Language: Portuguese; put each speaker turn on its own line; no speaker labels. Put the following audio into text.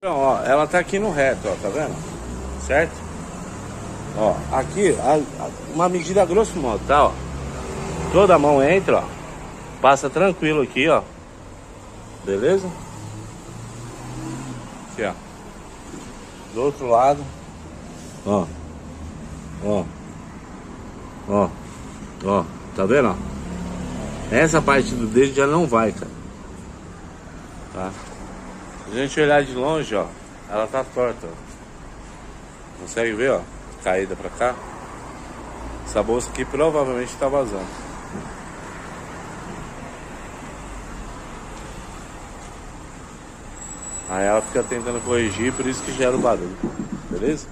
Então, ó, ela tá aqui no reto, ó, tá vendo? Certo? Ó, aqui, uma medida grosso modo, tá, ó. Toda a mão entra, ó. Passa tranquilo aqui, ó. Beleza? Aqui, ó. Do outro lado. Ó. Ó. Ó. Ó. Tá vendo, ó? Essa parte do dedo já não vai, cara. Tá? Se a gente olhar de longe, ó, ela tá torta, ó. Consegue ver, ó? Caída pra cá. Essa bolsa aqui provavelmente tá vazando. Aí ela fica tentando corrigir, por isso que gera o barulho. Beleza?